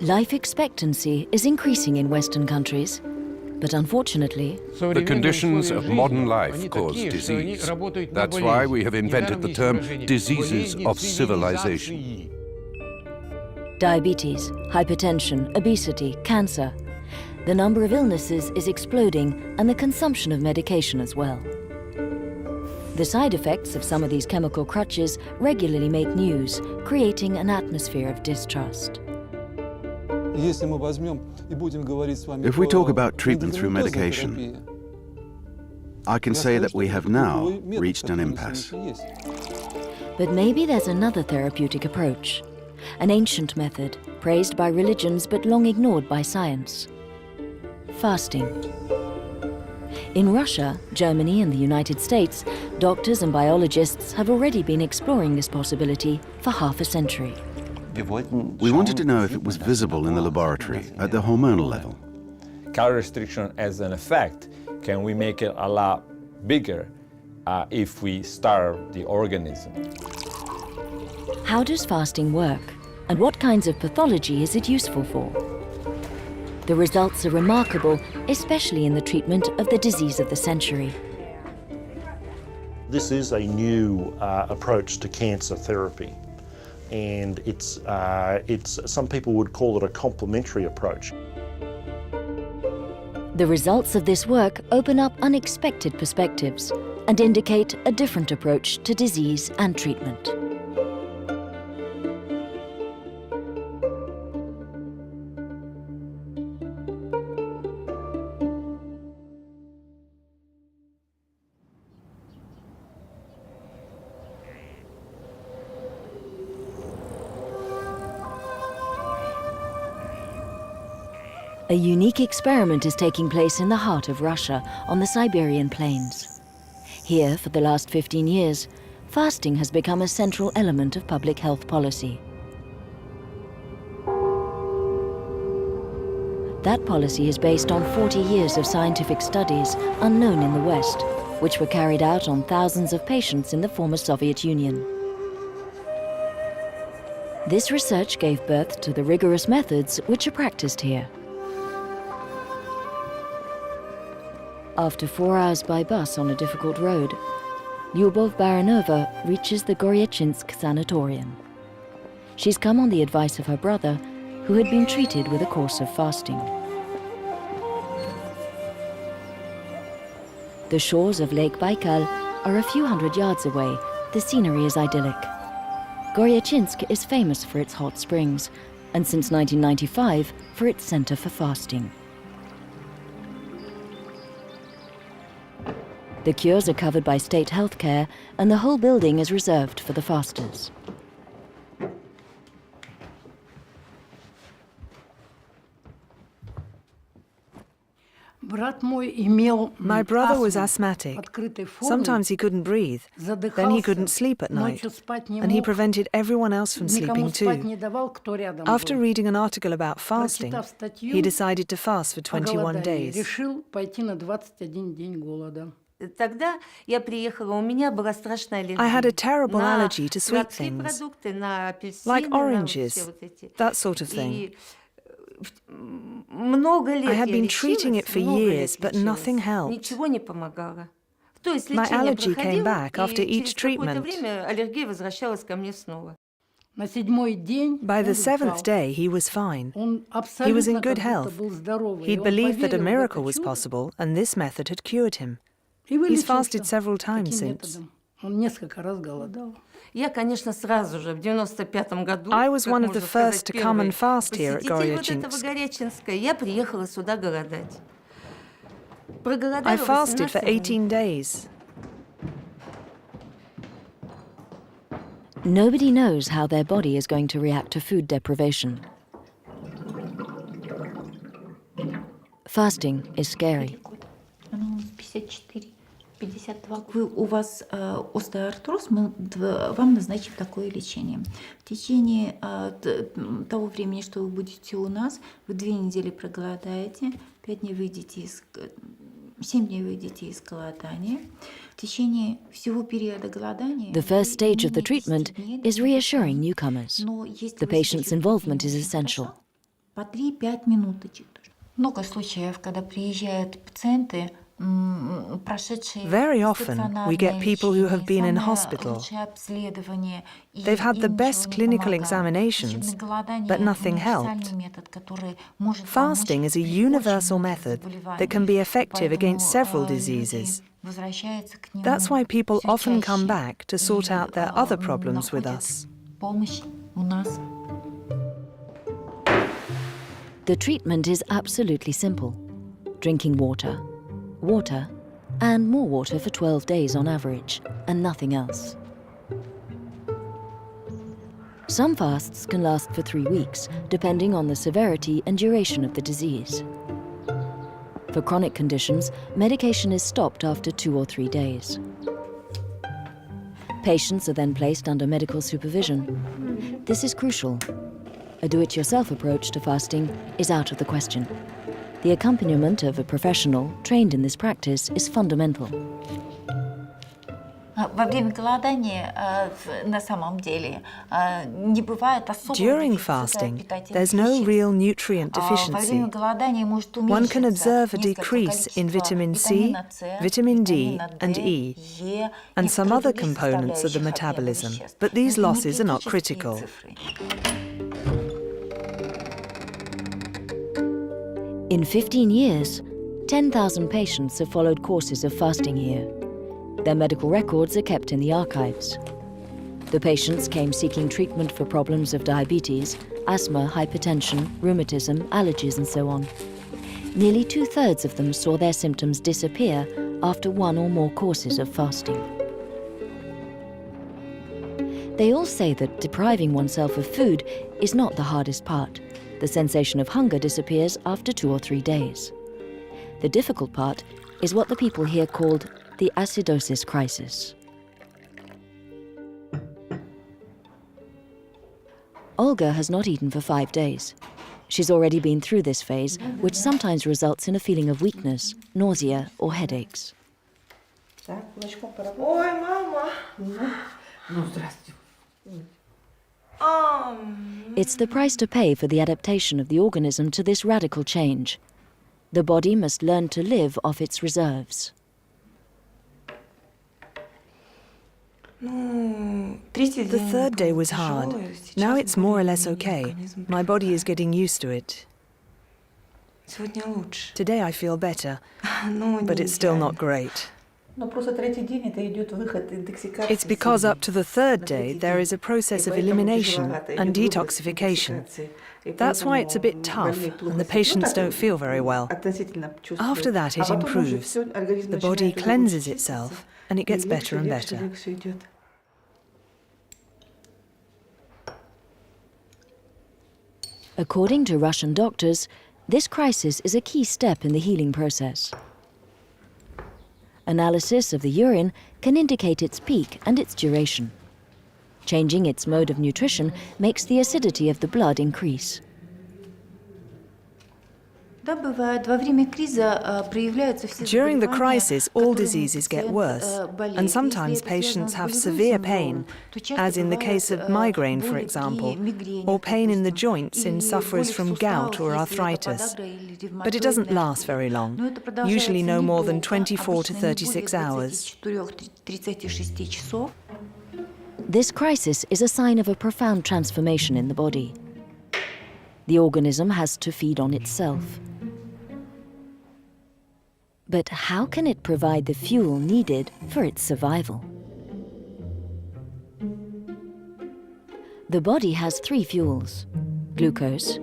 Life expectancy is increasing in Western countries, but unfortunately, The conditions of modern life cause disease. That's why we have invented the term diseases of civilization. diabetes, hypertension, obesity, cancer. The number of illnesses is exploding and the consumption of medication as well. The side effects of some of these chemical crutches regularly make news, creating an atmosphere of distrust. If we talk about treatment through medication, I can say that we have now reached an impasse. But maybe there's another therapeutic approach, an ancient method praised by religions but long ignored by science. Fasting. In Russia, Germany and the United States, doctors and biologists have already been exploring this possibility for half a century. We wanted to know if it was visible in the laboratory at the hormonal level. Calorie restriction as an effect, can we make it a lot bigger if we starve the organism? How does fasting work, and what kinds of pathology is it useful for? The results are remarkable, especially in the treatment of the disease of the century. This is a new approach to cancer therapy, and it's some people would call it a complementary approach. The results of this work open up unexpected perspectives and indicate a different approach to disease and treatment. A unique experiment is taking place in the heart of Russia, on the Siberian plains. Here, for the last 15 years, fasting has become a central element of public health policy. That policy is based on 40 years of scientific studies unknown in the West, which were carried out on thousands of patients in the former Soviet Union. This research gave birth to the rigorous methods which are practiced here. After 4 hours by bus on a difficult road, Lyubov Baranova reaches the Goryachynsk sanatorium. She's come on the advice of her brother, who had been treated with a course of fasting. The shores of Lake Baikal are a few hundred yards away. The scenery is idyllic. Goryachynsk is famous for its hot springs, and since 1995 for its center for fasting. The cures are covered by state health care, and the whole building is reserved for the fasters. My brother was asthmatic. Sometimes he couldn't breathe, then he couldn't sleep at night, and he prevented everyone else from sleeping too. After reading an article about fasting, he decided to fast for 21 days. I had a terrible allergy to sweet things, like oranges, that sort of thing. I had been treating it for years, but nothing helped. My allergy came back after each treatment. By the 7th day, he was fine. He was in good health. He'd believed that a miracle was possible, and this method had cured him. He's fasted several times since. I was one of the first to come and fast here at Goryachynsk. I fasted for 18 days. Nobody knows how their body is going to react to food deprivation. Fasting is scary. У вас остеоартроз, мы вам назначим такое лечение. В течение того времени, что вы будете у нас, вы 2 недели проголодаете, 5 дней выйдете из 7 дней выйдете из голодания. В течение всего периода голодания. The first stage of the treatment is reassuring newcomers. The patient's involvement is essential. по 3-5 минуточек. Много случаев, когда приезжают пациенты, Very often, we get people who have been in hospital. They've had the best clinical examinations, but nothing helped. Fasting is a universal method that can be effective against several diseases. That's why people often come back to sort out their other problems with us. The treatment is absolutely simple. Drinking water, water, and more water for 12 days on average, and nothing else. Some fasts can last for 3 weeks, depending on the severity and duration of the disease. For chronic conditions, medication is stopped after 2 or 3 days. Patients are then placed under medical supervision. This is crucial. A do-it-yourself approach to fasting is out of the question. The accompaniment of a professional trained in this practice is fundamental. During fasting, there's no real nutrient deficiency. One can observe a decrease in vitamin C, vitamin D and E, and some other components of the metabolism, but these losses are not critical. In 15 years, 10,000 patients have followed courses of fasting here. Their medical records are kept in the archives. The patients came seeking treatment for problems of diabetes, asthma, hypertension, rheumatism, allergies and so on. Nearly 2/3 of them saw their symptoms disappear after 1 or more courses of fasting. They all say that depriving oneself of food is not the hardest part. The sensation of hunger disappears after 2 or 3 days. The difficult part is what the people here called the acidosis crisis. Olga has not eaten for 5 days. She's already been through this phase, which sometimes results in a feeling of weakness, nausea, or headaches. Ой, мама! Ну, здрасте. It's the price to pay for the adaptation of the organism to this radical change. The body must learn to live off its reserves. The third day was hard. Now it's more or less okay. My body is getting used to it. Today I feel better, but it's still not great. It's because up to the third day there is a process of elimination and detoxification. That's why it's a bit tough and the patients don't feel very well. After that it improves. The body cleanses itself and it gets better and better. According to Russian doctors, this crisis is a key step in the healing process. Analysis of the urine can indicate its peak and its duration. Changing its mode of nutrition makes the acidity of the blood increase. During the crisis, all diseases get worse, and sometimes patients have severe pain, as in the case of migraine, for example, or pain in the joints in sufferers from gout or arthritis. But it doesn't last very long, usually no more than 24 to 36 hours. This crisis is a sign of a profound transformation in the body. The organism has to feed on itself. But how can it provide the fuel needed for its survival? The body has 3 fuels: glucose,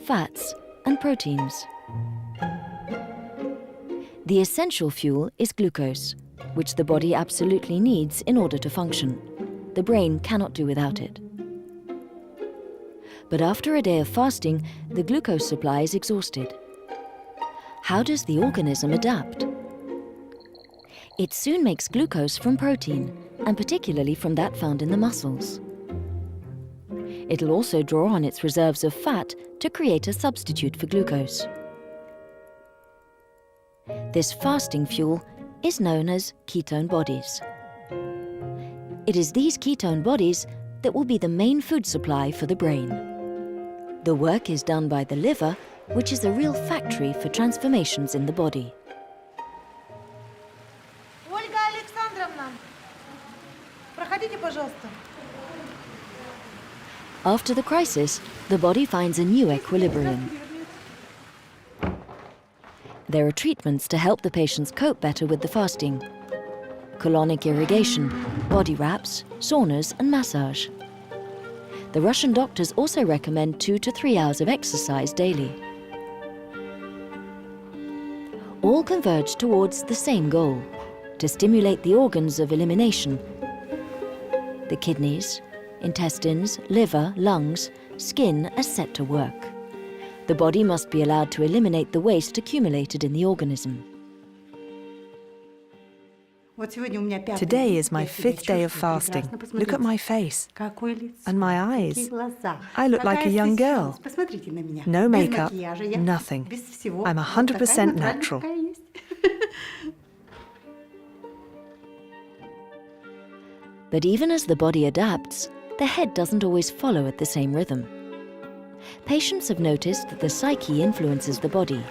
fats, and proteins. The essential fuel is glucose, which the body absolutely needs in order to function. The brain cannot do without it. But after a day of fasting, the glucose supply is exhausted. How does the organism adapt? It soon makes glucose from protein, and particularly from that found in the muscles. It'll also draw on its reserves of fat to create a substitute for glucose. This fasting fuel is known as ketone bodies. It is these ketone bodies that will be the main food supply for the brain. The work is done by the liver, which is a real factory for transformations in the body. Ольга Александровна, проходите, пожалуйста. After the crisis, the body finds a new equilibrium. There are treatments to help the patients cope better with the fasting. Colonic irrigation, body wraps, saunas and massage. The Russian doctors also recommend 2 to 3 hours of exercise daily. All converge towards the same goal, to stimulate the organs of elimination. The kidneys, intestines, liver, lungs, skin are set to work. The body must be allowed to eliminate the waste accumulated in the organism. Today is my 5th day of fasting. Look at my face and my eyes. I look like a young girl. No makeup, nothing. I'm 100% natural. But even as the body adapts, the head doesn't always follow at the same rhythm. Patients have noticed that the psyche influences the body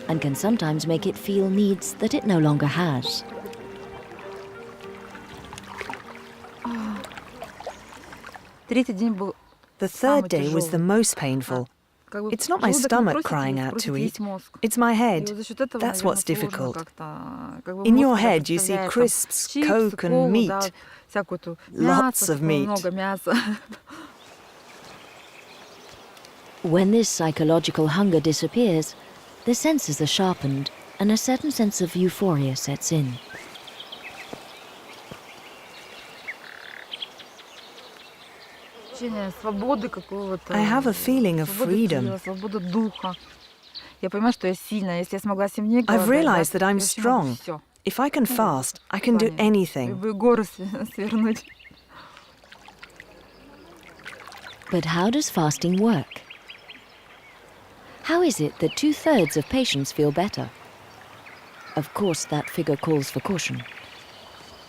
and can sometimes make it feel needs that it no longer has. The third day was the most painful. It's not my stomach crying out to eat, it's my head. That's what's difficult. In your head you see crisps, Coke and meat. Lots of meat. When this psychological hunger disappears, the senses are sharpened and a certain sense of euphoria sets in. I have a feeling of freedom. I've realized that I'm strong. If I can fast, I can do anything. But how does fasting work? How is it that 2/3 of patients feel better? Of course, that figure calls for caution.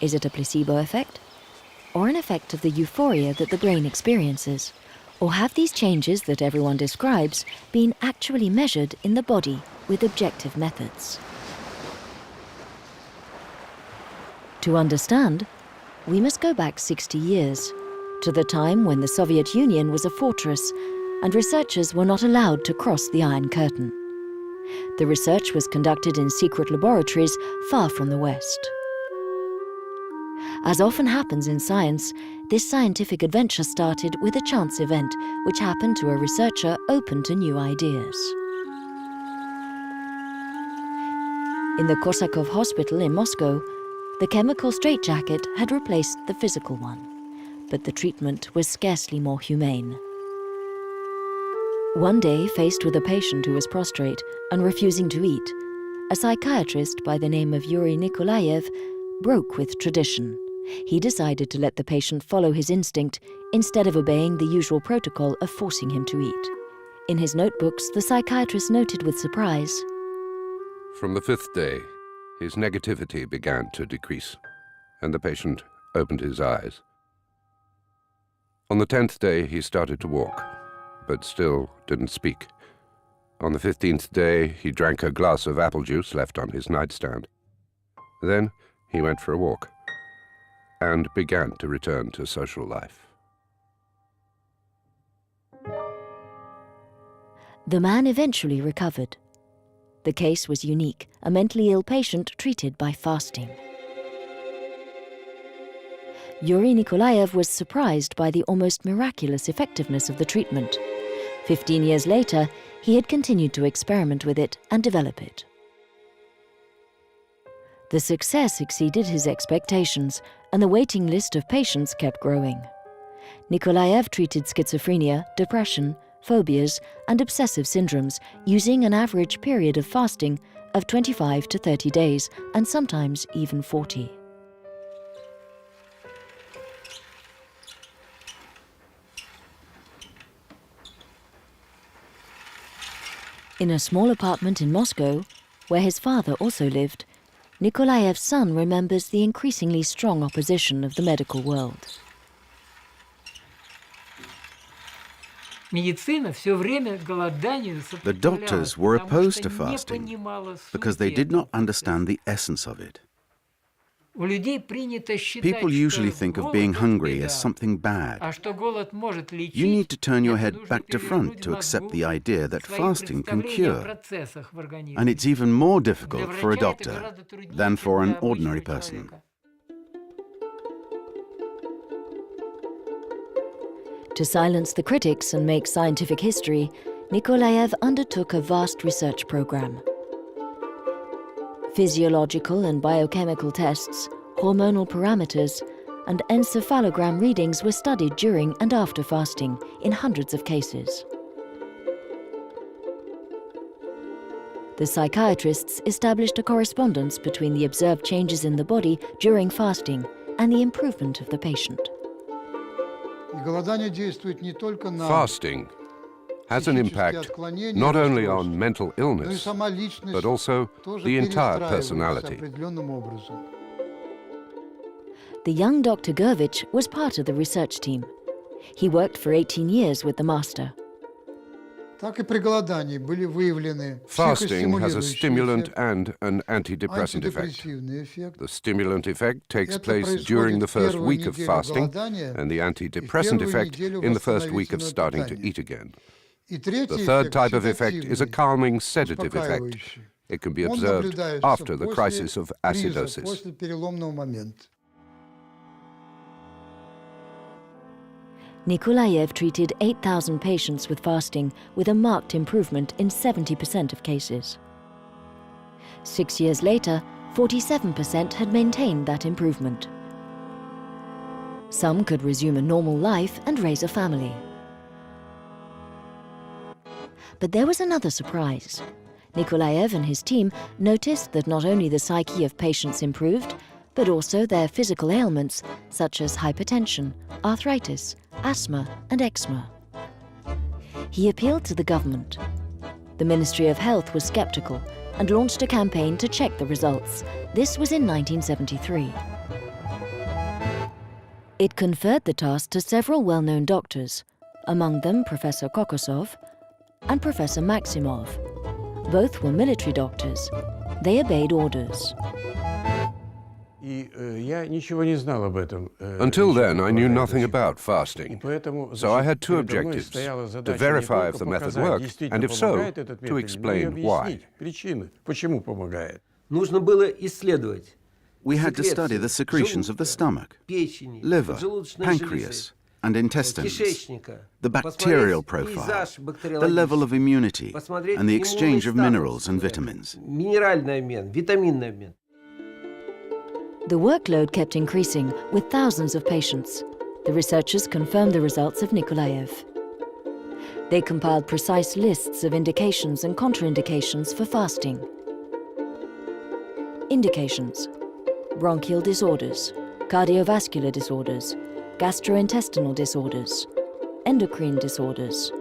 Is it a placebo effect? Or an effect of the euphoria that the brain experiences? Or have these changes that everyone describes been actually measured in the body with objective methods? To understand, we must go back 60 years, to the time when the Soviet Union was a fortress and researchers were not allowed to cross the Iron Curtain. The research was conducted in secret laboratories far from the West. As often happens in science, this scientific adventure started with a chance event which happened to a researcher open to new ideas. In the Korsakov Hospital in Moscow, the chemical straitjacket had replaced the physical one, but the treatment was scarcely more humane. One day, faced with a patient who was prostrate and refusing to eat, a psychiatrist by the name of Yuri Nikolaev broke with tradition. He decided to let the patient follow his instinct instead of obeying the usual protocol of forcing him to eat. In his notebooks, the psychiatrist noted with surprise, From the 5th day, his negativity began to decrease, and the patient opened his eyes. On the 10th day, he started to walk, but still didn't speak. On the 15th day, he drank a glass of apple juice left on his nightstand. Then he went for a walk and began to return to social life. The man eventually recovered. The case was unique, a mentally ill patient treated by fasting. Yuri Nikolaev was surprised by the almost miraculous effectiveness of the treatment. 15 years later, he had continued to experiment with it and develop it. The success exceeded his expectations, and the waiting list of patients kept growing. Nikolaev treated schizophrenia, depression, phobias, and obsessive syndromes using an average period of fasting of 25 to 30 days, and sometimes even 40. In a small apartment in Moscow, where his father also lived, Nikolaev's son remembers the increasingly strong opposition of the medical world. The doctors were opposed to fasting because they did not understand the essence of it. People usually think of being hungry as something bad. You need to turn your head back to front to accept the idea that fasting can cure. And it's even more difficult for a doctor than for an ordinary person. To silence the critics and make scientific history, Nikolaev undertook a vast research program. Physiological and biochemical tests, hormonal parameters, and encephalogram readings were studied during and after fasting in hundreds of cases. The psychiatrists established a correspondence between the observed changes in the body during fasting and the improvement of the patient. Fasting has an impact not only on mental illness, but also the entire personality. The young Dr. Gurvich was part of the research team. He worked for 18 years with the master. Fasting has a stimulant and an antidepressant effect. The stimulant effect takes place during the first week of fasting, and the antidepressant effect in the first week of starting to eat again. The third type of effect is a calming sedative effect. It can be observed after the crisis of acidosis. Nikolaev treated 8,000 patients with fasting with a marked improvement in 70% of cases. 6 years later, 47% had maintained that improvement. Some could resume a normal life and raise a family. But there was another surprise. Nikolaev and his team noticed that not only the psyche of patients improved, but also their physical ailments such as hypertension, arthritis, asthma and eczema. He appealed to the government. The Ministry of Health was skeptical and launched a campaign to check the results. This was in 1973. It conferred the task to several well-known doctors, among them Professor Kokosov and Professor Maximov. Both were military doctors. They obeyed orders. Until then, I knew nothing about fasting, so I had two objectives: to verify if the method worked, and if so, to explain why. We had to study the secretions of the stomach, liver, pancreas, and intestines, the bacterial profile, the level of immunity, and the exchange of minerals and vitamins. The workload kept increasing with thousands of patients. The researchers confirmed the results of Nikolaev. They compiled precise lists of indications and contraindications for fasting. Indications: bronchial disorders, cardiovascular disorders, gastrointestinal disorders, endocrine disorders,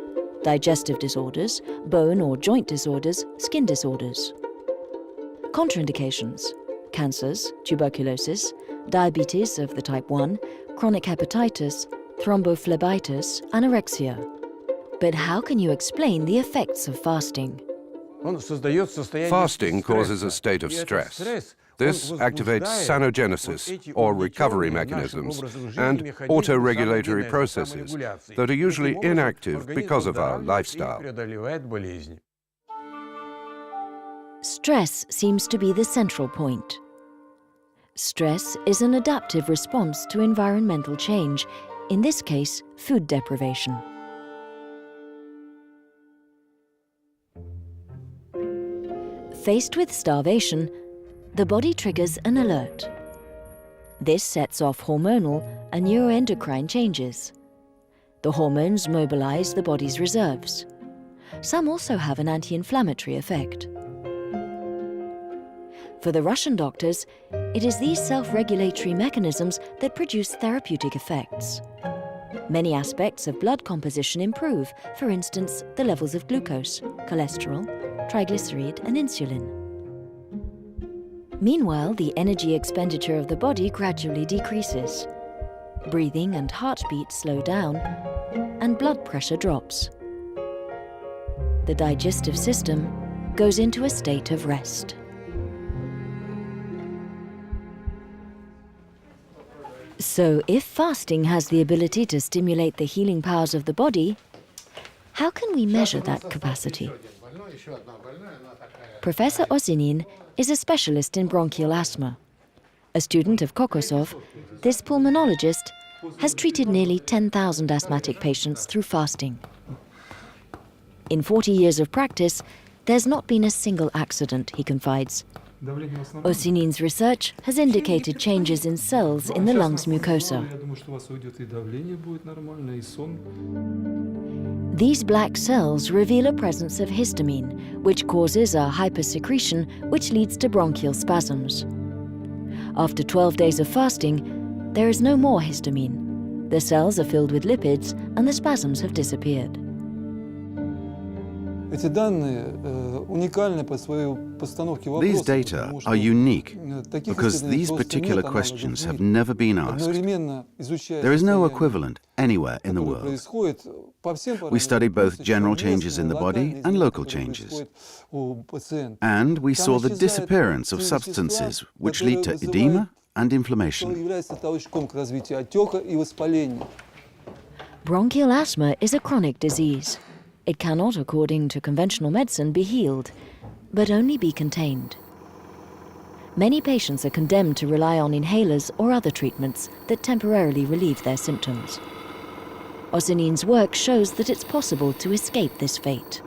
digestive disorders, bone or joint disorders, skin disorders. Contraindications: cancers, tuberculosis, diabetes of the type 1, chronic hepatitis, thrombophlebitis, anorexia. But how can you explain the effects of fasting? Fasting causes a state of stress. This activates sanogenesis, or recovery mechanisms, and autoregulatory processes that are usually inactive because of our lifestyle. Stress seems to be the central point. Stress is an adaptive response to environmental change, in this case, food deprivation. Faced with starvation, the body triggers an alert. This sets off hormonal and neuroendocrine changes. The hormones mobilize the body's reserves. Some also have an anti-inflammatory effect. For the Russian doctors, it is these self-regulatory mechanisms that produce therapeutic effects. Many aspects of blood composition improve, for instance, the levels of glucose, cholesterol, triglyceride, and insulin. Meanwhile, the energy expenditure of the body gradually decreases. Breathing and heartbeat slow down, and blood pressure drops. the digestive system goes into a state of rest. So, if fasting has the ability to stimulate the healing powers of the body, how can we measure that capacity? Professor Osynin is a specialist in bronchial asthma. A student of Kokosov, this pulmonologist has treated nearly 10,000 asthmatic patients through fasting. In 40 years of practice, there's not been a single accident, he confides. Osynin's research has indicated changes in cells in the lungs mucosa. These black cells reveal a presence of histamine, which causes a hypersecretion which leads to bronchial spasms. After 12 days of fasting, there is no more histamine. The cells are filled with lipids and the spasms have disappeared. These data are unique because these particular questions have never been asked. There is no equivalent anywhere in the world. We study both general changes in the body and local changes. And we saw the disappearance of substances which lead to edema and inflammation. Bronchial asthma is a chronic disease. It cannot, according to conventional medicine, be healed, but only be contained. Many patients are condemned to rely on inhalers or other treatments that temporarily relieve their symptoms. Osynin's work shows that it's possible to escape this fate.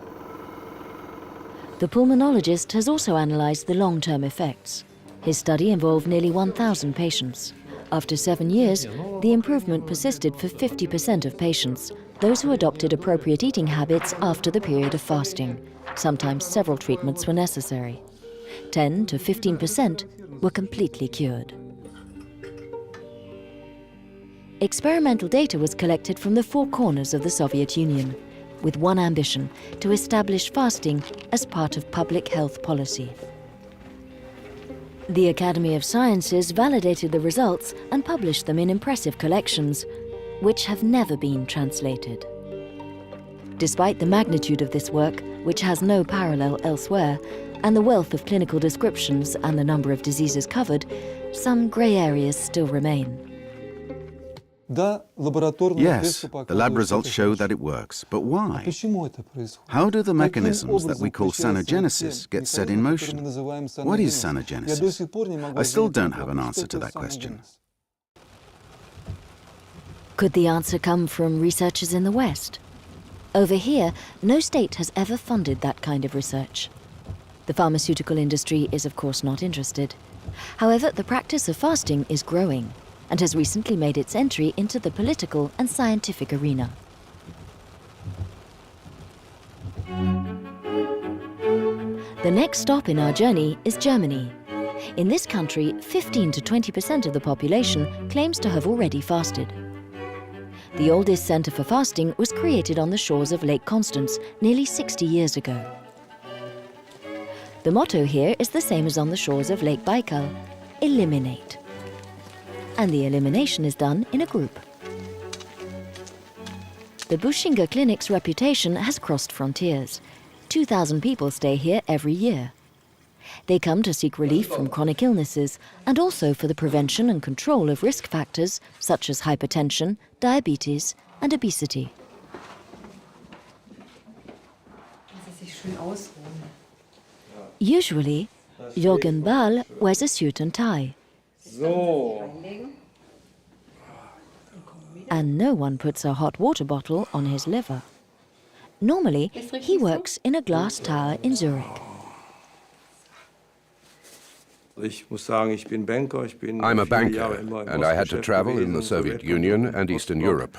The pulmonologist has also analyzed the long-term effects. His study involved nearly 1,000 patients. After 7 years, the improvement persisted for 50% of patients, those who adopted appropriate eating habits after the period of fasting. Sometimes several treatments were necessary. 10 to 15% were completely cured. Experimental data was collected from the 4 corners of the Soviet Union, with one ambition: to establish fasting as part of public health policy. The Academy of Sciences validated the results and published them in impressive collections, which have never been translated. Despite the magnitude of this work, which has no parallel elsewhere, and the wealth of clinical descriptions and the number of diseases covered, some grey areas still remain. Yes, the lab results show that it works, but why? How do the mechanisms that we call sanogenesis get set in motion? What is sanogenesis? I still don't have an answer to that question. Could the answer come from researchers in the West? Over here, no state has ever funded that kind of research. The pharmaceutical industry is of course not interested. However, the practice of fasting is growing and has recently made its entry into the political and scientific arena. The next stop in our journey is Germany. In this country, 15 to 20% of the population claims to have already fasted. The oldest center for fasting was created on the shores of Lake Constance nearly 60 years ago. The motto here is the same as on the shores of Lake Baikal: eliminate. And the elimination is done in a group. The Buschinger Clinic's reputation has crossed frontiers. 2,000 people stay here every year. They come to seek relief from chronic illnesses and also for the prevention and control of risk factors such as hypertension, diabetes, and obesity. Usually, Jürgen Bahl wears a suit and tie. And no one puts a hot water bottle on his liver. Normally, he works in a glass tower in Zurich. I'm a banker, and I had to travel in the Soviet Union and Eastern Europe.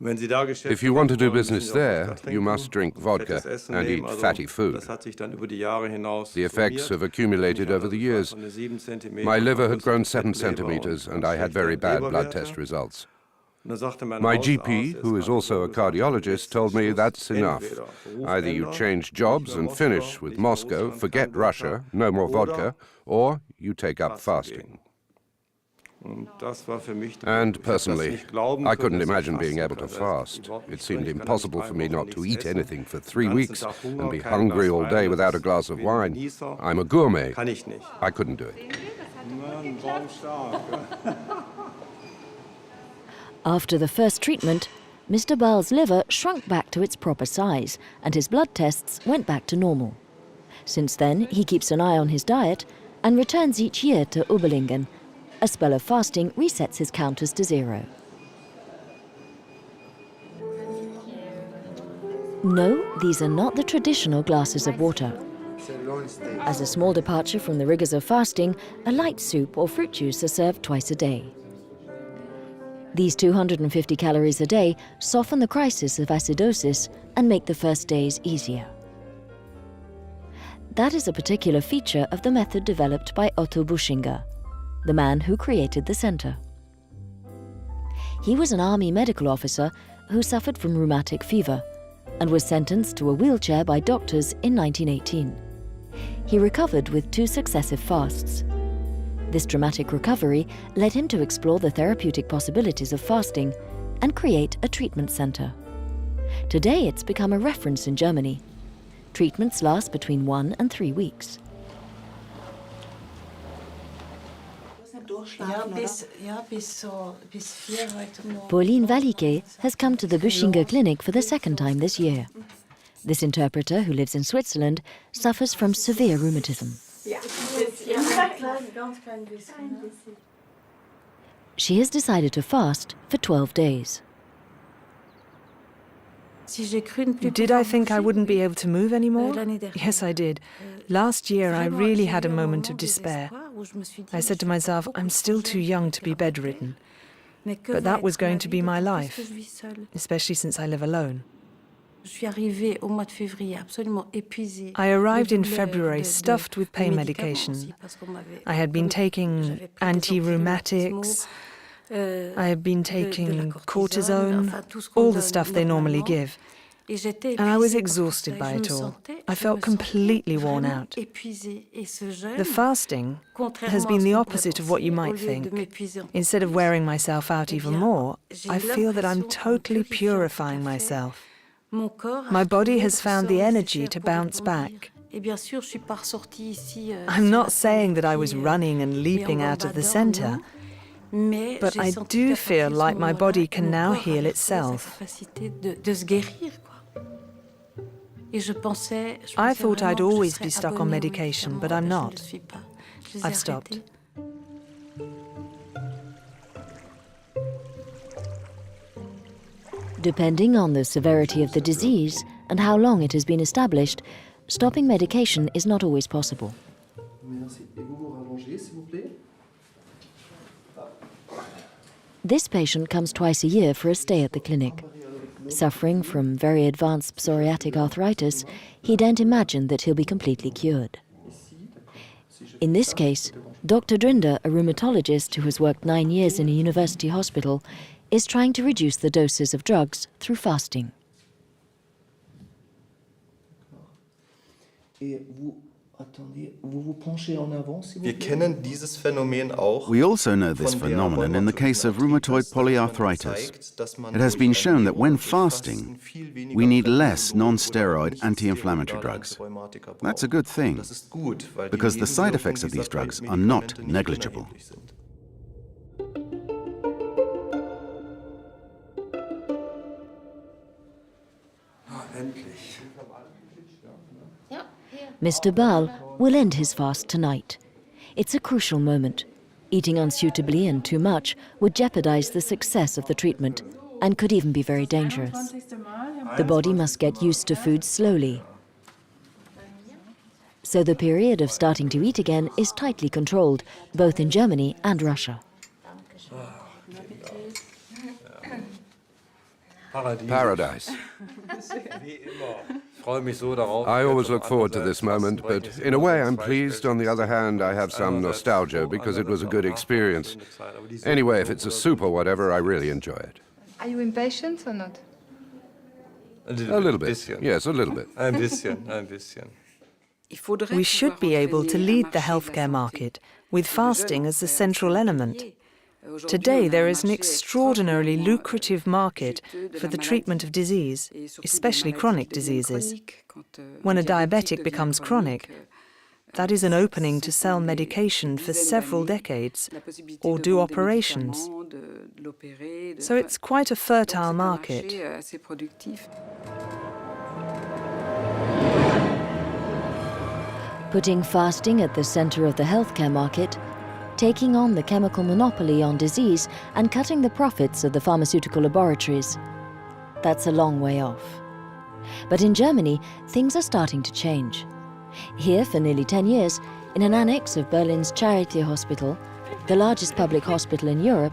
If you want to do business there, you must drink vodka and eat fatty food. The effects have accumulated over the years. My liver had grown 7 centimeters, and I had very bad blood test results. My GP, who is also a cardiologist, told me that's enough. Either you change jobs and finish with Moscow, forget Russia, no more vodka, or you take up fasting. And personally, I couldn't imagine being able to fast. It seemed impossible for me not to eat anything for 3 weeks and be hungry all day without a glass of wine. I'm a gourmet. I couldn't do it. After the first treatment, Mr. Baal's liver shrunk back to its proper size and his blood tests went back to normal. Since then, he keeps an eye on his diet and returns each year to Ubelingen. A spell of fasting resets his counters to 0. No, these are not the traditional glasses of water. As a small departure from the rigors of fasting, a light soup or fruit juice are served twice a day. These 250 calories a day soften the crisis of acidosis and make the first days easier. That is a particular feature of the method developed by Otto Buschinger, the man who created the center. He was an army medical officer who suffered from rheumatic fever and was sentenced to a wheelchair by doctors in 1918. He recovered with 2 successive fasts. This dramatic recovery led him to explore the therapeutic possibilities of fasting and create a treatment center. Today it's become a reference in Germany. Treatments last between 1 and 3 weeks. Pauline Valicke has come to the Buschinger Clinic for the 2nd time this year. This interpreter, who lives in Switzerland, suffers from severe rheumatism. She has decided to fast for 12 days. Did I think I wouldn't be able to move anymore? Yes, I did. Last year, I really had a moment of despair. I said to myself, I'm still too young to be bedridden. But that was going to be my life, especially since I live alone. I arrived in February stuffed with pain medication. I had been taking anti-rheumatics, I had been taking cortisone, all the stuff they normally give. And I was exhausted by it all. I felt completely worn out. The fasting has been the opposite of what you might think. Instead of wearing myself out even more, I feel that I'm totally purifying myself. My body has found the energy to bounce back. I'm not saying that I was running and leaping out of the center, but I do feel like my body can now heal itself. I thought I'd always be stuck on medication, but I'm not. I've stopped. Depending on the severity of the disease and how long it has been established, stopping medication is not always possible. This patient comes twice a year for a stay at the clinic. Suffering from very advanced psoriatic arthritis, he don't imagine that he'll be completely cured. In this case, Dr. Drinder, a rheumatologist who has worked 9 years in a university hospital, is trying to reduce the doses of drugs through fasting. We also know this phenomenon in the case of rheumatoid polyarthritis. It has been shown that when fasting, we need less non-steroid anti-inflammatory drugs. That's a good thing, because the side effects of these drugs are not negligible. Mr. Baal will end his fast tonight. It's a crucial moment. Eating unsuitably and too much would jeopardize the success of the treatment and could even be very dangerous. The body must get used to food slowly. So the period of starting to eat again is tightly controlled, both in Germany and Russia. Paradise. I always look forward to this moment, but in a way I'm pleased. On the other hand, I have some nostalgia because it was a good experience. Anyway, if it's a soup or whatever, I really enjoy it. Are you impatient or not? A little bit. Yes, a little bit. We should be able to lead the healthcare market with fasting as the central element. Today, there is an extraordinarily lucrative market for the treatment of disease, especially chronic diseases. When a diabetic becomes chronic, that is an opening to sell medication for several decades or do operations. So it's quite a fertile market. Putting fasting at the center of the healthcare market, taking on the chemical monopoly on disease and cutting the profits of the pharmaceutical laboratories. That's a long way off. But in Germany, things are starting to change. Here, for nearly 10 years, in an annex of Berlin's Charité Hospital, the largest public hospital in Europe,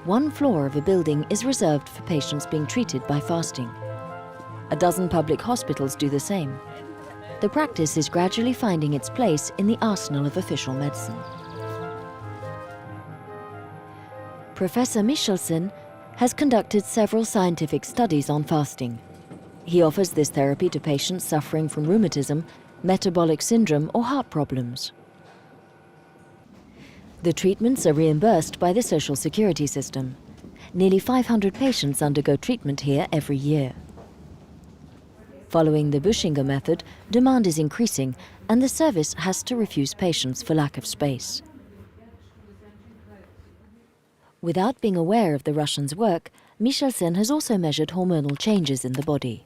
one floor of a building is reserved for patients being treated by fasting. A dozen public hospitals do the same. The practice is gradually finding its place in the arsenal of official medicine. Professor Michelsen has conducted several scientific studies on fasting. He offers this therapy to patients suffering from rheumatism, metabolic syndrome or heart problems. The treatments are reimbursed by the Social Security system. Nearly 500 patients undergo treatment here every year. Following the Buschinger method, demand is increasing and the service has to refuse patients for lack of space. Without being aware of the Russians' work, Michelsen has also measured hormonal changes in the body.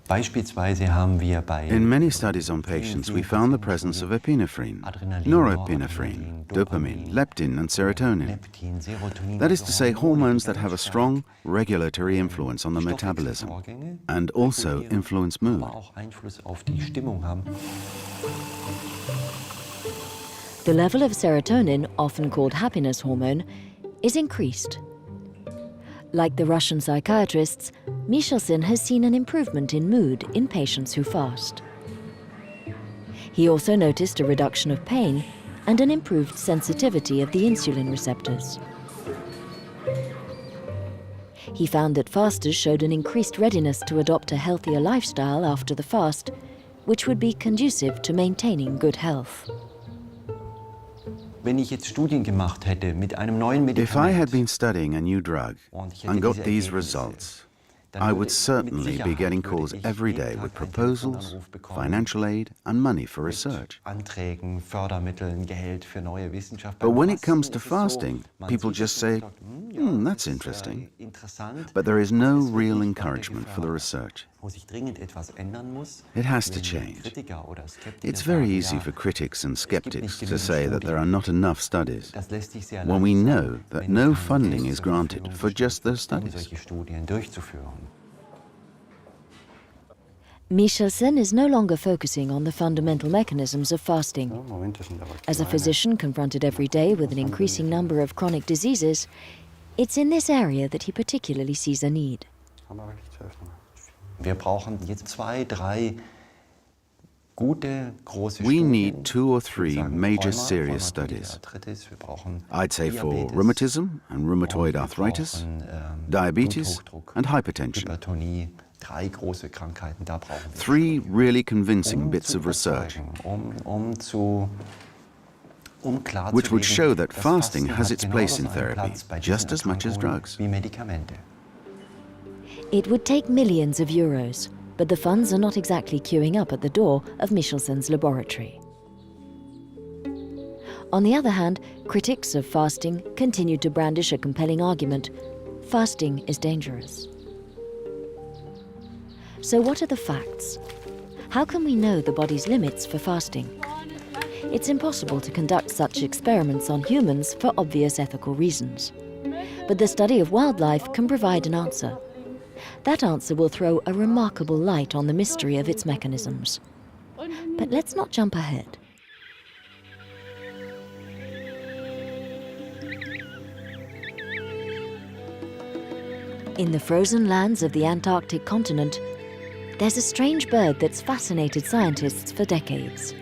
In many studies on patients, we found the presence of epinephrine, norepinephrine, dopamine, leptin and serotonin. That is to say, hormones that have a strong regulatory influence on the metabolism and also influence mood. The level of serotonin, often called happiness hormone, is increased. Like the Russian psychiatrists, Michelsen has seen an improvement in mood in patients who fast. He also noticed a reduction of pain and an improved sensitivity of the insulin receptors. He found that fasters showed an increased readiness to adopt a healthier lifestyle after the fast, which would be conducive to maintaining good health. If I had been studying a new drug and got these results, I would certainly be getting calls every day with proposals, financial aid and money for research. But when it comes to fasting, people just say, that's interesting. But there is no real encouragement for the research. It has to change. It's very easy for critics and skeptics to say that there are not enough studies, when we know that no funding is granted for just those studies. Michelsen is no longer focusing on the fundamental mechanisms of fasting. As a physician confronted every day with an increasing number of chronic diseases, it's in this area that he particularly sees a need. We need 2 or 3 major serious studies. I'd say for rheumatism and rheumatoid arthritis, diabetes and hypertension. 3 really convincing bits of research which would show that fasting has its place in therapy just as much as drugs. It would take millions of euros, but the funds are not exactly queuing up at the door of Michelsen's laboratory. On the other hand, critics of fasting continue to brandish a compelling argument: fasting is dangerous. So what are the facts? How can we know the body's limits for fasting? It's impossible to conduct such experiments on humans for obvious ethical reasons. But the study of wildlife can provide an answer. That answer will throw a remarkable light on the mystery of its mechanisms. But let's not jump ahead. In the frozen lands of the Antarctic continent, there's a strange bird that's fascinated scientists for decades.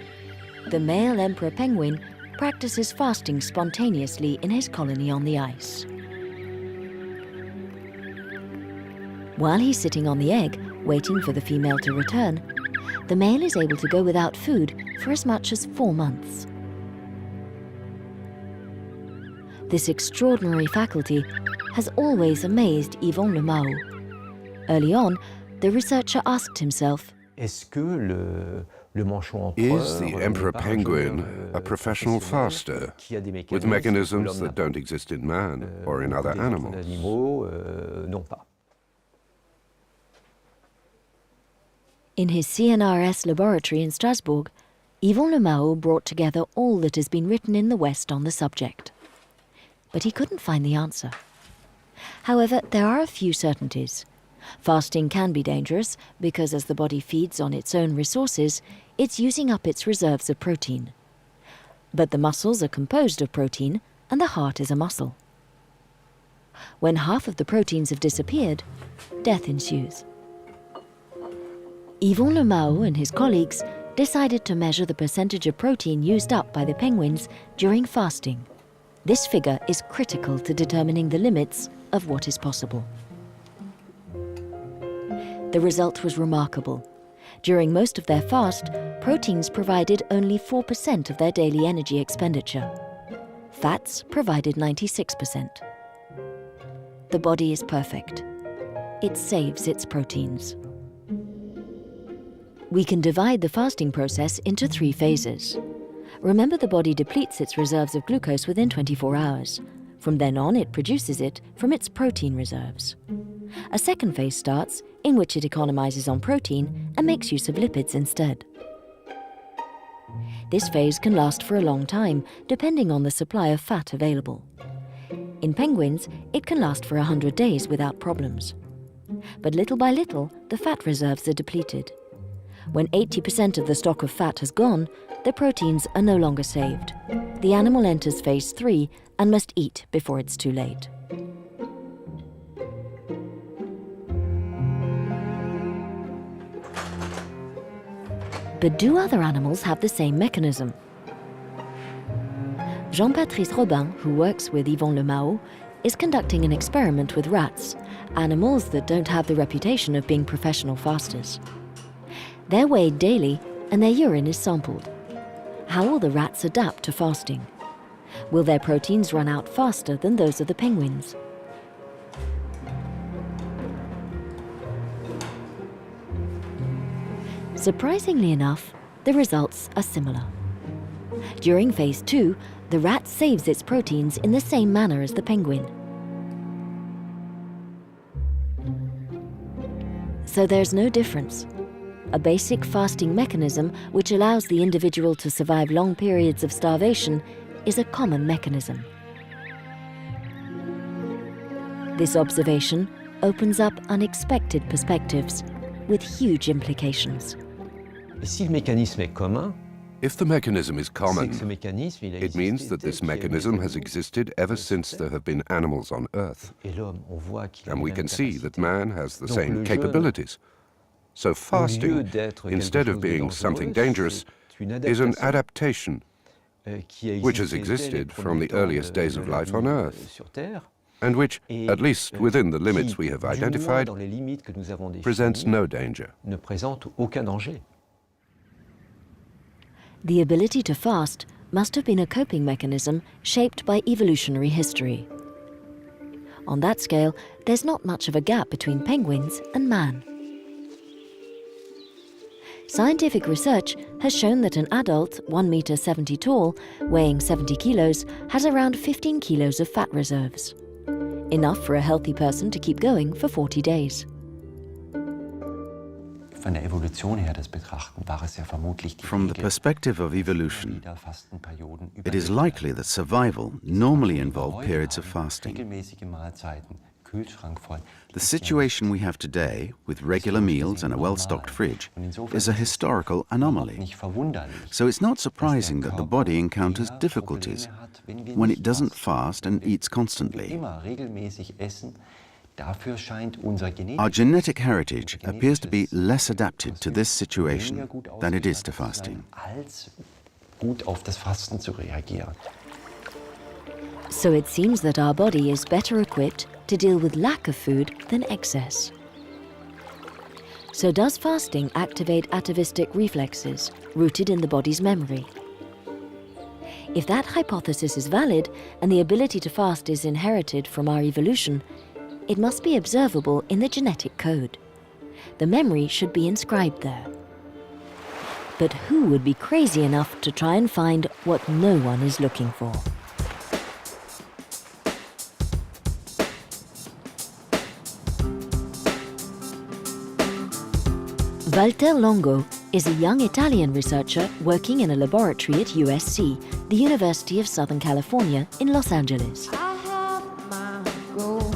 The male emperor penguin practices fasting spontaneously in his colony on the ice. While he's sitting on the egg, waiting for the female to return, the male is able to go without food for as much as 4 months. This extraordinary faculty has always amazed Yvon Le Mao. Early on, the researcher asked himself, is the emperor penguin a professional faster with mechanisms that don't exist in man or in other animals? In his CNRS laboratory in Strasbourg, Yvon Le Mao brought together all that has been written in the West on the subject. But he couldn't find the answer. However, there are a few certainties. Fasting can be dangerous because as the body feeds on its own resources, it's using up its reserves of protein. But the muscles are composed of protein and the heart is a muscle. When half of the proteins have disappeared, death ensues. Yvon Le Mao and his colleagues decided to measure the percentage of protein used up by the penguins during fasting. This figure is critical to determining the limits of what is possible. The result was remarkable. During most of their fast, proteins provided only 4% of their daily energy expenditure. Fats provided 96%. The body is perfect. It saves its proteins. We can divide the fasting process into 3 phases. Remember, the body depletes its reserves of glucose within 24 hours. From then on, it produces it from its protein reserves. A second phase starts, in which it economizes on protein and makes use of lipids instead. This phase can last for a long time, depending on the supply of fat available. In penguins, it can last for 100 days without problems. But little by little, the fat reserves are depleted. When 80% of the stock of fat has gone, the proteins are no longer saved. The animal enters phase 3 and must eat before it's too late. But do other animals have the same mechanism? Jean-Patrice Robin, who works with Yvon Le Mao, is conducting an experiment with rats, animals that don't have the reputation of being professional fasters. They're weighed daily and their urine is sampled. How will the rats adapt to fasting? Will their proteins run out faster than those of the penguins? Surprisingly enough, the results are similar. During phase 2, the rat saves its proteins in the same manner as the penguin. So there's no difference. A basic fasting mechanism which allows the individual to survive long periods of starvation is a common mechanism. This observation opens up unexpected perspectives with huge implications. If the mechanism is common, it means that this mechanism has existed ever since there have been animals on Earth. And we can see that man has the same capabilities. So fasting, instead of being something dangerous, is an adaptation which has existed from the earliest days of life on Earth, and which, at least within the limits we have identified, presents no danger. The ability to fast must have been a coping mechanism shaped by evolutionary history. On that scale, there's not much of a gap between penguins and man. Scientific research has shown that an adult, 1 meter 70 tall, weighing 70 kilos, has around 15 kilos of fat reserves. Enough for a healthy person to keep going for 40 days. From the perspective of evolution, it is likely that survival normally involved periods of fasting. The situation we have today, with regular meals and a well-stocked fridge, is a historical anomaly. So it's not surprising that the body encounters difficulties when it doesn't fast and eats constantly. Our genetic heritage appears to be less adapted to this situation than it is to fasting. So it seems that our body is better equipped to deal with lack of food than excess. So does fasting activate atavistic reflexes rooted in the body's memory? If that hypothesis is valid and the ability to fast is inherited from our evolution, it must be observable in the genetic code. The memory should be inscribed there. But who would be crazy enough to try and find what no one is looking for? Walter Longo is a young Italian researcher working in a laboratory at USC, the University of Southern California in Los Angeles. I have my goal.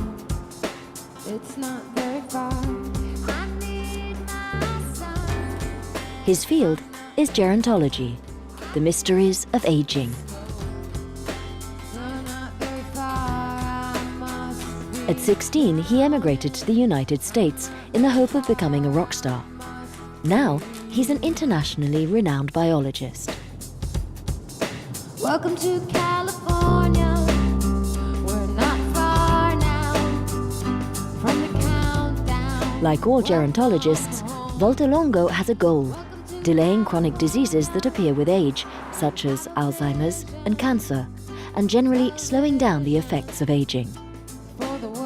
It's not very far. I need my son. His field is gerontology, the mysteries of aging. No, not very far. I must be. At 16, he emigrated to the United States in the hope of becoming a rock star. Now, he's an internationally renowned biologist. Welcome to California. We're not far now from the countdown. Like all gerontologists, Walter Longo has a goal: delaying chronic diseases that appear with age, such as Alzheimer's and cancer, and generally slowing down the effects of aging. For the world.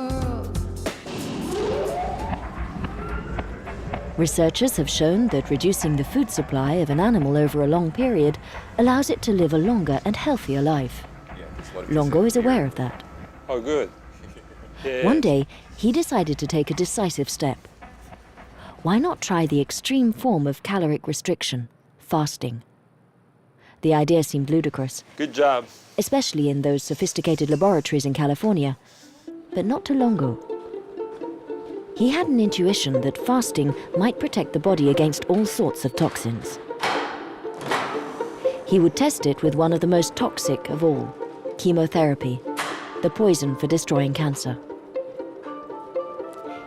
Researchers have shown that reducing the food supply of an animal over a long period allows it to live a longer and healthier life. Longo is aware of that. Oh, good. One day, he decided to take a decisive step. Why not try the extreme form of caloric restriction, fasting? The idea seemed ludicrous, Good job. especially in those sophisticated laboratories in California, but not to Longo. He had an intuition that fasting might protect the body against all sorts of toxins. He would test it with one of the most toxic of all, chemotherapy, the poison for destroying cancer.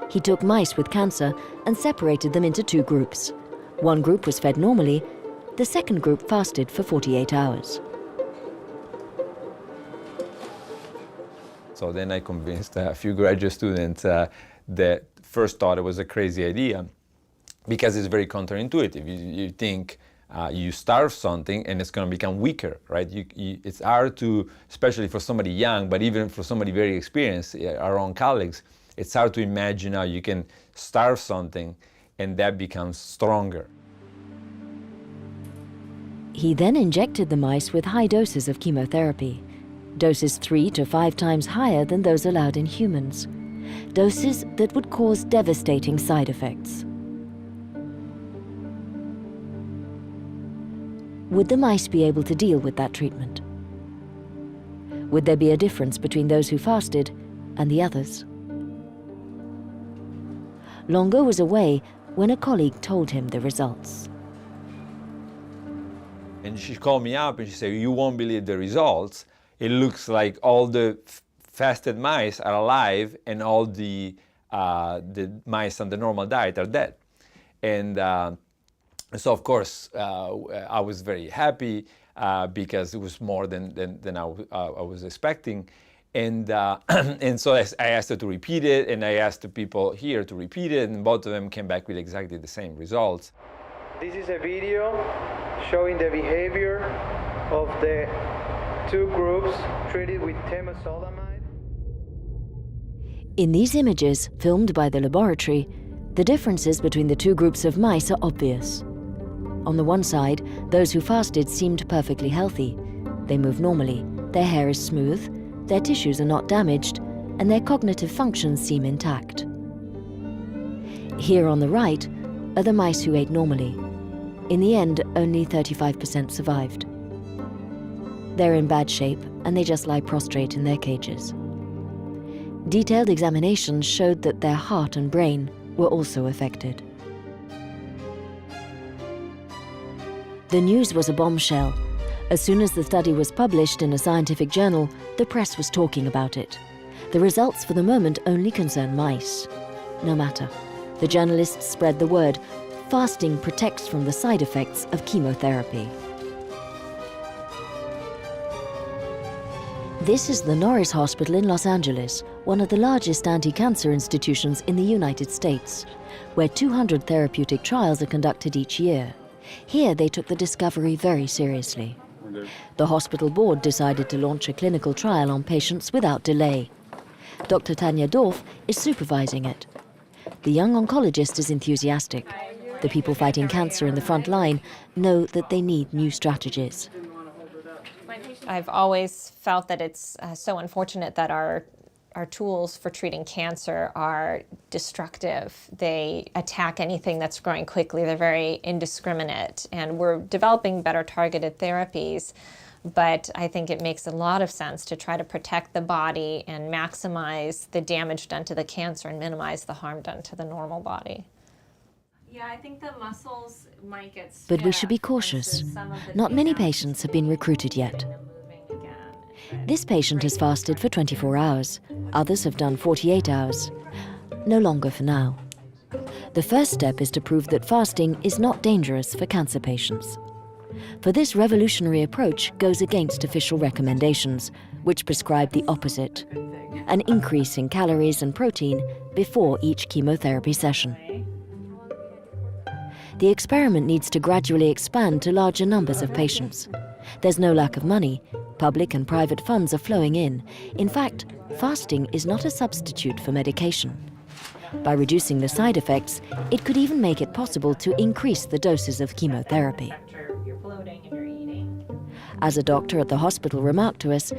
He took mice with cancer and separated them into two groups. One group was fed normally, the second group fasted for 48 hours. So then I convinced a few graduate students that first thought it was a crazy idea because it's very counterintuitive. You think you starve something and it's going to become weaker, right? It's hard to, especially for somebody young, but even for somebody very experienced, our own colleagues, it's hard to imagine how you can starve something and that becomes stronger. He then injected the mice with high doses of chemotherapy, doses 3 to 5 times higher than those allowed in humans, doses that would cause devastating side effects. Would the mice be able to deal with that treatment? Would there be a difference between those who fasted and the others? Longo was away when a colleague told him the results. And she called me up and she said, "You won't believe the results. It looks like all the fasted mice are alive and all the mice on the normal diet are dead." And so of course I was very happy because it was more than I was expecting. And so I asked her to repeat it, and I asked the people here to repeat it, and both of them came back with exactly the same results. This is a video showing the behavior of the two groups treated with temozolomide. In these images, filmed by the laboratory, the differences between the two groups of mice are obvious. On the one side, those who fasted seemed perfectly healthy. They move normally, their hair is smooth, their tissues are not damaged, and their cognitive functions seem intact. Here on the right are the mice who ate normally. In the end, only 35% survived. They're in bad shape, and they just lie prostrate in their cages. Detailed examinations showed that their heart and brain were also affected. The news was a bombshell. As soon as the study was published in a scientific journal, the press was talking about it. The results for the moment only concern mice. No matter. The journalists spread the word: fasting protects from the side effects of chemotherapy. This is the Norris Hospital in Los Angeles, one of the largest anti-cancer institutions in the United States, where 200 therapeutic trials are conducted each year. Here they took the discovery very seriously. We're The hospital board decided to launch a clinical trial on patients without delay. Dr. Tanya Dorf is supervising it. The young oncologist is enthusiastic. The people fighting cancer in the front line know that they need new strategies. I've always felt that it's so unfortunate that our tools for treating cancer are destructive. They attack anything that's growing quickly. They're very indiscriminate. And we're developing better targeted therapies, but I think it makes a lot of sense to try to protect the body and maximize the damage done to the cancer and minimize the harm done to the normal body. Yeah, I think the muscles might get stiff. But we should be cautious. Not many patients have been recruited yet. This patient has fasted for 24 hours. Others have done 48 hours. No longer for now. The first step is to prove that fasting is not dangerous for cancer patients. For this revolutionary approach goes against official recommendations, which prescribe the opposite: an increase in calories and protein before each chemotherapy session. The experiment needs to gradually expand to larger numbers of patients. There's no lack of money. Public and private funds are flowing in. In fact, fasting is not a substitute for medication. By reducing the side effects, it could even make it possible to increase the doses of chemotherapy. As a doctor at the hospital remarked to us,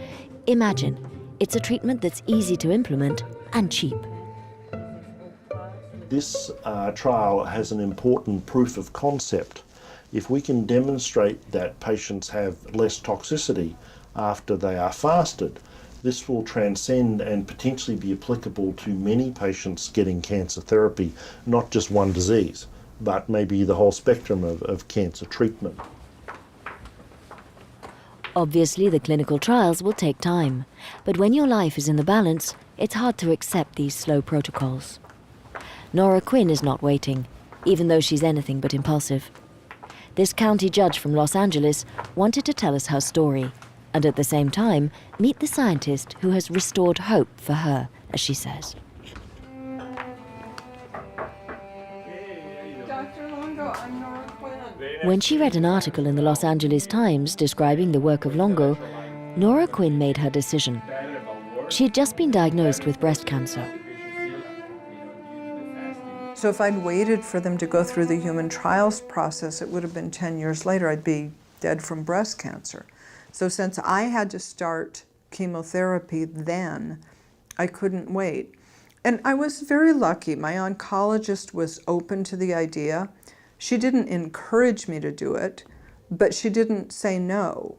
imagine, it's a treatment that's easy to implement and cheap. This trial has an important proof of concept. If we can demonstrate that patients have less toxicity after they are fasted, this will transcend and potentially be applicable to many patients getting cancer therapy, not just one disease, but maybe the whole spectrum of cancer treatment. Obviously, the clinical trials will take time, but when your life is in the balance, it's hard to accept these slow protocols. Nora Quinn is not waiting, even though she's anything but impulsive. This county judge from Los Angeles wanted to tell us her story, and at the same time, meet the scientist who has restored hope for her, as she says. Dr. Longo, I'm Nora Quinn. When she read an article in the Los Angeles Times describing the work of Longo, Nora Quinn made her decision. She had just been diagnosed with breast cancer. So if I'd waited for them to go through the human trials process, it would have been 10 years later, I'd be dead from breast cancer. So since I had to start chemotherapy then, I couldn't wait. And I was very lucky. My oncologist was open to the idea. She didn't encourage me to do it, but she didn't say no.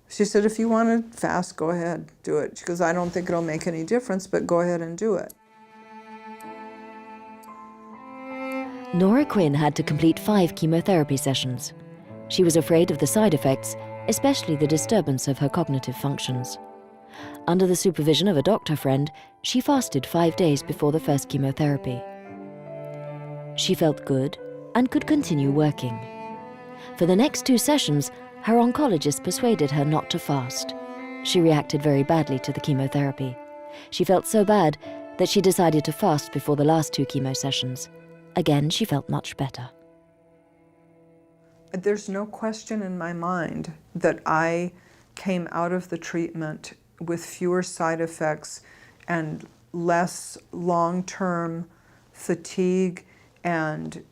She said, if you want to fast, go ahead, do it. She goes, I don't think it'll make any difference, but go ahead and do it. Nora Quinn had to complete 5 chemotherapy sessions. She was afraid of the side effects, especially the disturbance of her cognitive functions. Under the supervision of a doctor friend, she fasted 5 days before the first chemotherapy. She felt good and could continue working. For the next 2 sessions, her oncologist persuaded her not to fast. She reacted very badly to the chemotherapy. She felt so bad that she decided to fast before the last 2 chemo sessions. Again, she felt much better. There's no question in my mind that I came out of the treatment with fewer side effects and less long-term fatigue and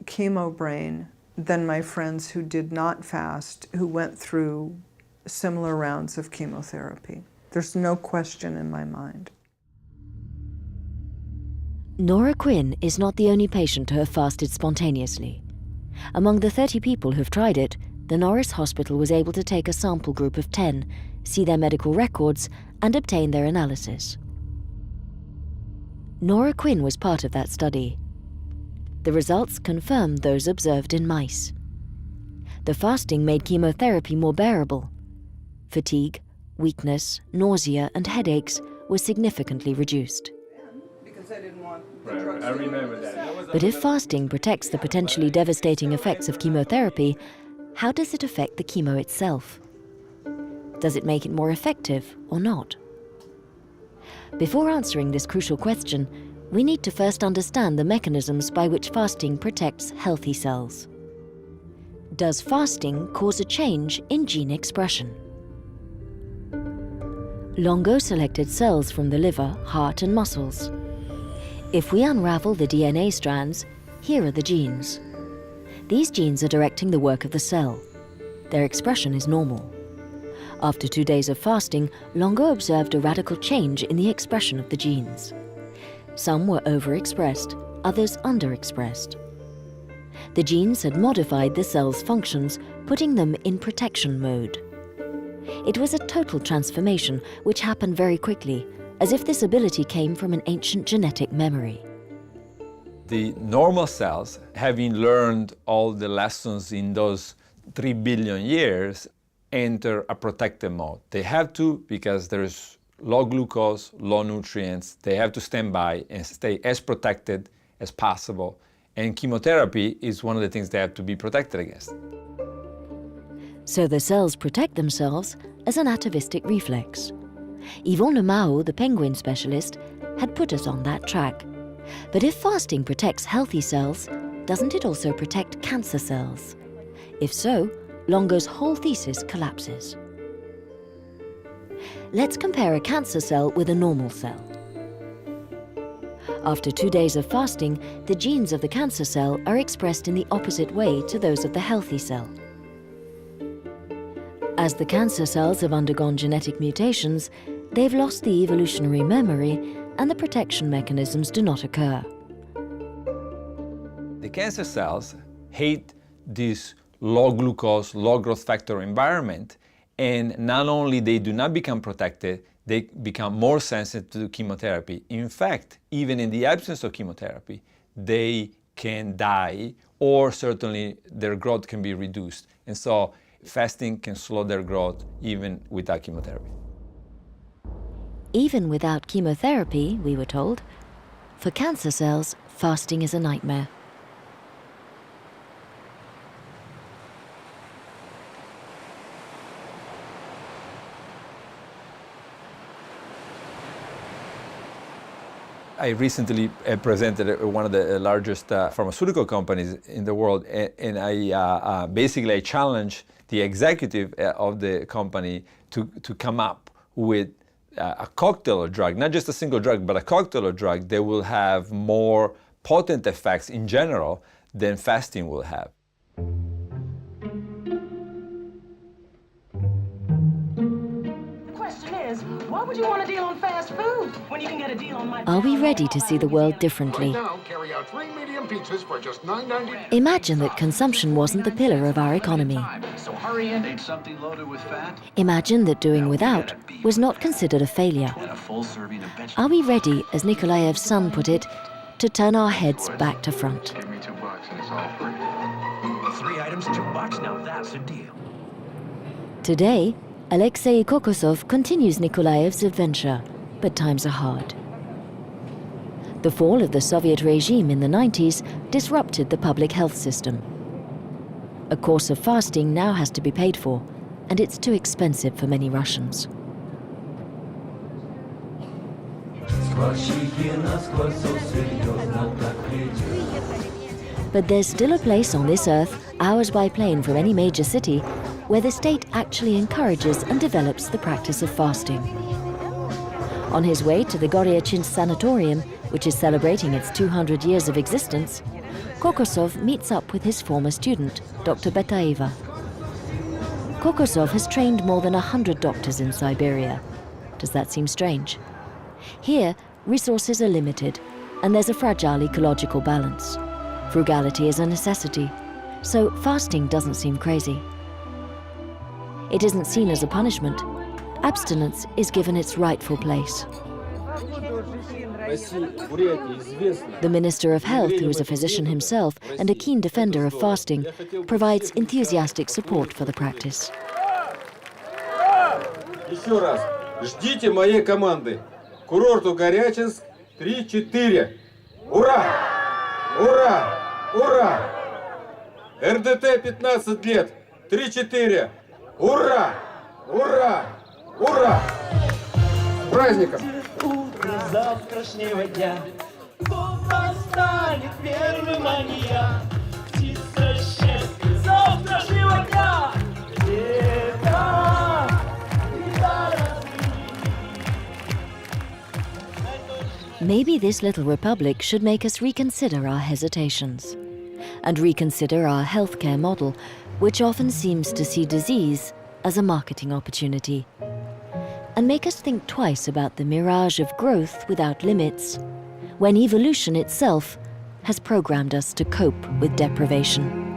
chemo brain than my friends who did not fast, who went through similar rounds of chemotherapy. There's no question in my mind. Nora Quinn is not the only patient to have fasted spontaneously. Among the 30 people who've tried it, the Norris Hospital was able to take a sample group of 10, see their medical records, and obtain their analysis. Nora Quinn was part of that study. The results confirmed those observed in mice. The fasting made chemotherapy more bearable. Fatigue, weakness, nausea, and headaches were significantly reduced. I remember that. But if fasting protects the potentially devastating effects of chemotherapy, how does it affect the chemo itself? Does it make it more effective or not? Before answering this crucial question, we need to first understand the mechanisms by which fasting protects healthy cells. Does fasting cause a change in gene expression? Longo selected cells from the liver, heart and muscles. If we unravel the DNA strands, here are the genes. These genes are directing the work of the cell. Their expression is normal. After 2 days of fasting, Longo observed a radical change in the expression of the genes. Some were overexpressed, others underexpressed. The genes had modified the cell's functions, putting them in protection mode. It was a total transformation which happened very quickly, as if this ability came from an ancient genetic memory. The normal cells, having learned all the lessons in those 3 billion years, enter a protective mode. They have to, because there's low glucose, low nutrients. They have to stand by and stay as protected as possible. And chemotherapy is one of the things they have to be protected against. So the cells protect themselves as an atavistic reflex. Yvon Lemao, the penguin specialist, had put us on that track. But if fasting protects healthy cells, doesn't it also protect cancer cells? If so, Longo's whole thesis collapses. Let's compare a cancer cell with a normal cell. After 2 days of fasting, the genes of the cancer cell are expressed in the opposite way to those of the healthy cell. As the cancer cells have undergone genetic mutations, they've lost the evolutionary memory and the protection mechanisms do not occur. The cancer cells hate this low glucose, low growth factor environment, and not only they do not become protected, they become more sensitive to chemotherapy. In fact, even in the absence of chemotherapy, they can die, or certainly their growth can be reduced. And so fasting can slow their growth even without chemotherapy. Even without chemotherapy, we were told, for cancer cells, fasting is a nightmare. I recently presented at one of the largest pharmaceutical companies in the world, and I basically challenged the executive of the company to come up with a cocktail of drug, not just a single drug, but a cocktail of drug that will have more potent effects in general than fasting will have. Why would you want a deal on fast food when you can get a deal on my... Are we ready to see the world differently? Right now, carry out 3 medium pizzas for just $9.90. Imagine that consumption wasn't the pillar of our economy. So hurry in. Need something loaded with fat? Imagine that doing without was not considered a failure. And a full serving of vegetables. Are we ready, as Nikolaev's son put it, to turn our heads back to front? Give me $2 and it's all free. 3 items, $2. Now that's a deal. Today, Alexei Kokosov continues Nikolaev's adventure, but times are hard. The fall of the Soviet regime in the 90s disrupted the public health system. A course of fasting now has to be paid for, and it's too expensive for many Russians. But there's still a place on this earth, hours by plane from any major city, where the state actually encourages and develops the practice of fasting. On his way to the Goryachynsk Sanatorium, which is celebrating its 200 years of existence, Kokosov meets up with his former student, Dr. Betaeva. Kokosov has trained more than 100 doctors in Siberia. Does that seem strange? Here, resources are limited, and there's a fragile ecological balance. Frugality is a necessity, so fasting doesn't seem crazy. It isn't seen as a punishment. Abstinence is given its rightful place. The Minister of Health, who is a physician himself and a keen defender of fasting, provides enthusiastic support for the practice. Еще раз. Ждите моей команды. Курорту Горячинск 3-4. Ура! Ура! Ура! РДТ 15 лет. 3-4. Ура! Ура! Ура! С праздником! Утро завтрашнего дня станет первым, а не я. Птица счастья завтрашнего Maybe this little republic should make us reconsider our hesitations and reconsider our healthcare model, which often seems to see disease as a marketing opportunity, and make us think twice about the mirage of growth without limits, when evolution itself has programmed us to cope with deprivation.